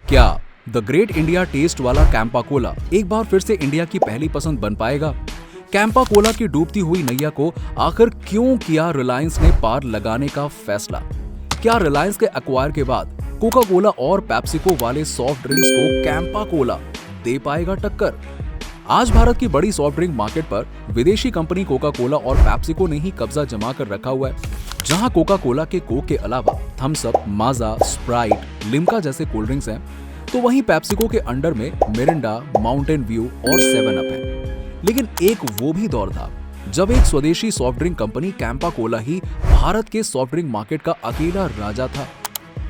क्या the great India test वाला Campa Cola एक बार फिर से इंडिया की पहली पसंद बन पाएगा? कैंपा कोला की डूबती हुई नैया को आखिर क्यों किया रिलायंस ने पार लगाने का फैसला? क्या रिलायंस के एक्वायर के बाद कोका कोला और पेप्सिको वाले सॉफ्ट ड्रिंक्स को कैंपा कोला दे पाएगा टक्कर? आज भारत की बड़ी सॉफ्ट ड्रिंक मार्केट पर विदेशी कंपनी कोका कोला और पेप्सिको ने ही कब्जा जमा कर रखा हुआ है। जहां कोका कोला के कोक के अलावा थम्स अप, माजा, स्प्राइट, लिम्का जैसे कोल्ड ड्रिंक्स हैं, तो वहीं पेप्सिको के अंडर में मिरिंडा, माउंटेन व्यू और 7 अप है। लेकिन एक वो भी दौर था जब एक स्वदेशी soft drink company Campa Cola ही भारत के सॉफ्ट ड्रिंक मार्केट का अकेला राजा था।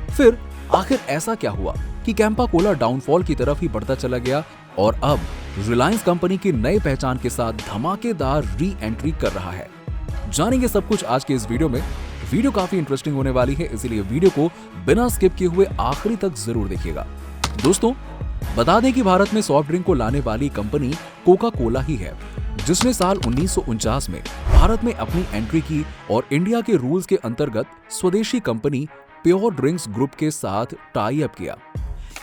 फिर आखिर ऐसा क्या हुआ कि कैंपा कोला डाउनफॉल की तरफ ही बढ़ता चला गया और अब रिलायंस कंपनी की नई पहचान के साथ धमाकेदार री एंट्री कर रहा है? जानेंगे सब कुछ आज के इस वीडियो में। वीडियो काफी इंटरेस्टिंग होने वाली है, इसीलिए वीडियो को बिना स्किप किए हुए आखिरी तक जरूर देखिएगा। दोस्तों, बता दें कि भारत में सॉफ्ट ड्रिंक को लाने वाली कंपनी कोका कोला ही है, जिसने साल 1949 में भारत में अपनी एंट्री की और इंडिया के रूल्स के अंतर्गत स्वदेशी कंपनी प्योर ड्रिंक्स ग्रुप के साथ टाई अप किया।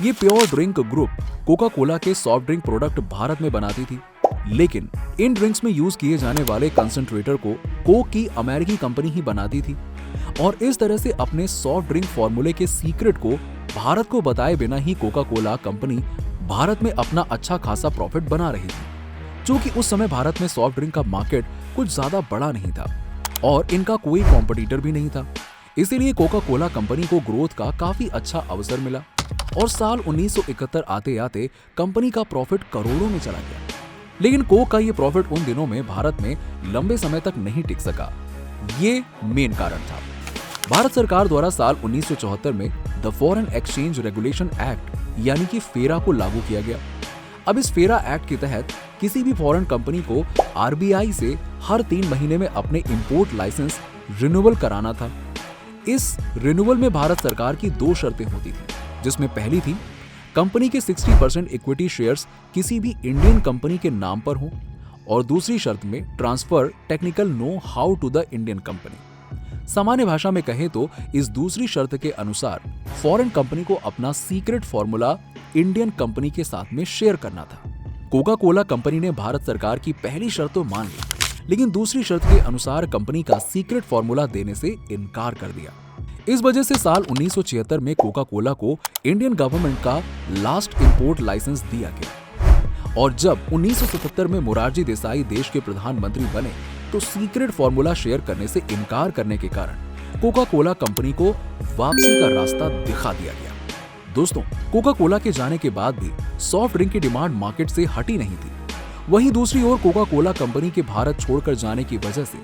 ये pure drink group Coca Cola के सॉफ्ट ड्रिंक प्रोडक्ट भारत में बनाती थी, लेकिन इन ड्रिंक्स में यूज किए जाने वाले कंसंट्रेटर को कोक की अमेरिकी कंपनी ही बनाती थी और इस तरह से अपने सॉफ्ट ड्रिंक फॉर्मूले के सीक्रेट को भारत को बताए बिना ही कोका कोला कंपनी भारत में अपना अच्छा खासा प्रॉफिट बना रही थी। क्योंकि उस समय भारत में सॉफ्ट ड्रिंक का मार्केट कुछ ज्यादा बड़ा नहीं था और इनका कोई कॉम्पिटिटर भी नहीं था, इसीलिए कोका कोला कंपनी को ग्रोथ का काफी अच्छा अवसर मिला और साल 1971 आते आते कंपनी का प्रॉफिट करोड़ों में चला गया। लेकिन कोक का ये प्रॉफिट उन दिनों में भारत में लंबे समय तक नहीं टिक सका। ये मेन कारण था। भारत सरकार द्वारा साल 1974 में the foreign exchange regulation act यानी कि फेरा को लागू किया गया। अब इस फेरा एक्ट के तहत किसी भी फॉरेन कंपनी को आरबीआई से हर 3 महीने में अपने इंपोर्ट लाइसेंस रिन्यूअल कराना था। इस रिन्यूअल में भारत सरकार की 2 शर्तें होती थी, जिसमें पहली थी कंपनी के 60% इक्विटी शेयर्स किसी भी इंडियन कंपनी के नाम पर हों और दूसरी शर्त में transfer technical know how to the Indian company. सामान्य भाषा में कहें तो इस दूसरी शर्त के अनुसार फॉरेन कंपनी को अपना सीक्रेट फॉर्मूला इंडियन कंपनी के साथ में शेयर करना था। कोका कोला कंपनी ने भारत सरकार की पहली शर्त तो मान ली, लेकिन दूसरी शर्त के अनुसार कंपनी का सीक्रेट फॉर्मूला देने से इनकार कर दिया। इस वजह से साल 1976 में कोका कोला को इंडियन गवर्नमेंट का लास्ट इंपोर्ट लाइसेंस दिया गया और जब 1977 में मोरारजी देसाई देश के प्रधानमंत्री बने तो सीक्रेट फॉर्मूला शेयर करने से इनकार करने के कारण कोका कोला कंपनी को वापसी का रास्ता दिखा दिया गया। दोस्तों, कोका कोला के जाने के बाद भी सॉफ्ट ड्रिंक की डिमांड मार्केट से हटी नहीं थी। वहीं दूसरी ओर कोका कोला कंपनी के भारत छोड़कर जाने की वजह से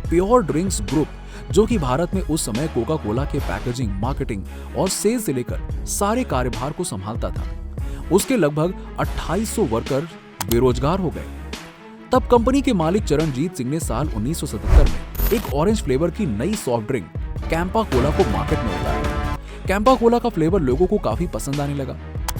प्योर ड्रिंक्स ग्रुप, जो कि भारत में उस समय कोका कोला के पैकेजिंग, मार्केटिंग और सेल्स से लेकर सारे कार्यभार को संभालता था, उसके लगभग 2800 वर्कर बेरोजगार हो गए। तब कंपनी के मालिक चरणजीत सिंह ने साल 1977 में एक ऑरेंज फ्लेवर की नई सॉफ्ट ड्रिंक कैंपा कोला को मार्केट में उतारा। कैंपा कोला का फ्लेवर लोगों को काफी पसंद आने लगा।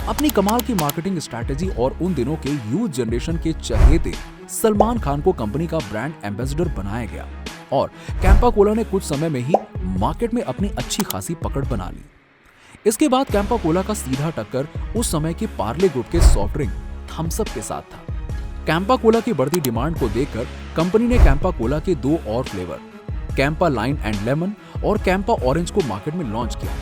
अपनी कमाल की मार्केटिंग स्ट्रैटेजी और उन दिनों के यूथ जनरेशन के चहेते सलमान खान को कंपनी का ब्रांड एम्बेसडर बनाया गया और कैंपा कोला ने कुछ समय में ही मार्केट में अपनी अच्छी खासी पकड़ बना ली। इसके बाद कैंपा कोला का सीधा टक्कर उस समय के पार्ले ग्रुप के सॉफ्ट ड्रिंक थम्स अप के साथ था। कैंपा कोला की बढ़ती डिमांड को देखकर कंपनी ने कैंपा कोला के 2 और flavour, Campa lime and lemon और कैंपा ऑरेंज को मार्केट में लॉन्च किया।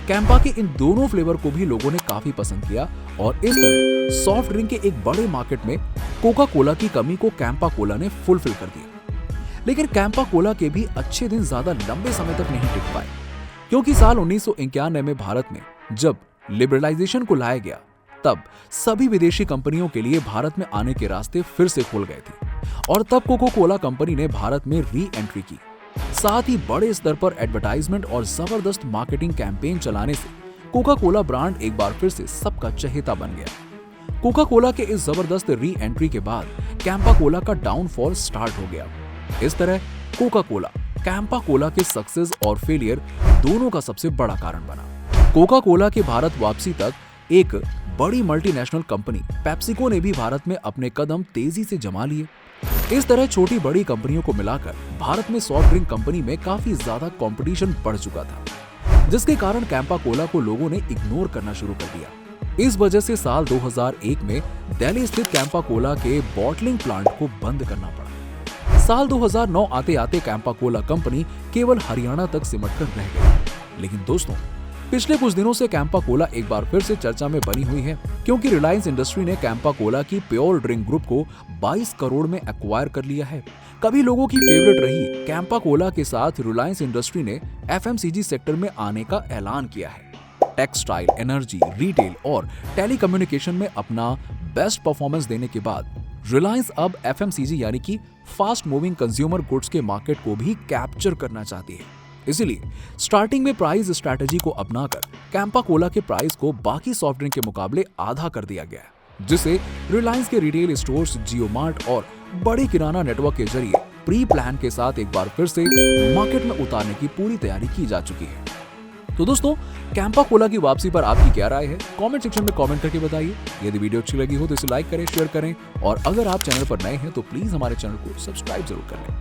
कैंपा के इन दोनों फ्लेवर को भी लोगों ने काफी पसंद किया और इस तरह सॉफ्ट ड्रिंक के एक बड़े मार्केट में कोका कोला की कमी को कैंपा कोला ने फुलफिल कर दिया। लेकिन कैंपा कोला के भी अच्छे दिन ज्यादा लंबे समय तक नहीं टिक पाए, क्योंकि साल 1991 में भारत में जब लिबरलाइजेशन को लाया गया, तब सभी विदेशी कंपनियों के लिए भारत में आने के रास्ते फिर से खुल गए थे और तब कोका कोला कंपनी ने भारत में री एंट्री की। साथ ही बड़े स्तर पर एडवर्टाइजमेंट और जबरदस्त मार्केटिंग कैंपेन चलाने से कोका कोला ब्रांड एक बार फिर से सबका चहेता बन गया। कोका कोला के इस जबरदस्त री एंट्री के बाद कैंपा कोला का डाउनफॉल स्टार्ट हो गया। इस तरह कोका कोला कैंपा कोला के सक्सेस और फेलियर दोनों का सबसे बड़ा कारण बना। कोका कोला के भारत वापसी तक एक बड़ी मल्टीनेशनल कंपनी पेप्सिको ने भी भारत में अपने कदम तेजी से जमा लिए। इस तरह छोटी बड़ी कंपनियों को मिलाकर भारत में सॉफ्ट ड्रिंक कंपनी में काफी ज्यादा कंपटीशन बढ़ चुका था, जिसके कारण कैंपा कोला को लोगों ने इग्नोर करना शुरू कर दिया। इस वजह से साल 2001 में दिल्ली स्थित कैंपा कोला के बॉटलिंग प्लांट को बंद करना पड़ा। साल 2009 आते आते कैंपा कोला कंपनी केवल हरियाणा तक सिमट कर रह गई। लेकिन दोस्तों, पिछले कुछ दिनों से कैंपा कोला एक बार फिर से चर्चा में बनी हुई है, क्योंकि रिलायंस इंडस्ट्री ने कैंपा कोला की प्योर ड्रिंक ग्रुप को 22 करोड़ में एक्वायर कर लिया है। कभी लोगों की फेवरेट रही कैंपा कोला के साथ रिलायंस इंडस्ट्री ने एफएमसीजी सेक्टर में आने का ऐलान किया है। टेक्सटाइल, एनर्जी, रिटेल और टेलीकम्युनिकेशन में अपना बेस्ट परफॉर्मेंस देने के बाद रिलायंस अब एफएमसीजी यानी कि फास्ट मूविंग कंज्यूमर गुड्स के मार्केट को भी कैप्चर करना चाहती है। इसीलिए स्टार्टिंग में प्राइस स्ट्रैटेजी को अपनाकर कैंपा कोला के प्राइस को बाकी सॉफ्ट ड्रिंक के मुकाबले आधा कर दिया गया है, जिसे रिलायंस के रिटेल स्टोर्स, जियो मार्ट और बड़े किराना नेटवर्क के जरिए प्री प्लान के साथ एक बार फिर से मार्केट में उतारने की पूरी तैयारी की जा चुकी है। तो दोस्तों, कैंपा कोला की वापसी पर आपकी क्या राय है? कमेंट सेक्शन में कमेंट करके बताइए। यदि वीडियो अच्छी लगी हो तो इसे लाइक करें, शेयर करें और अगर आप चैनल पर नए हैं तो प्लीज हमारे चैनल को सब्सक्राइब जरूर कर लें।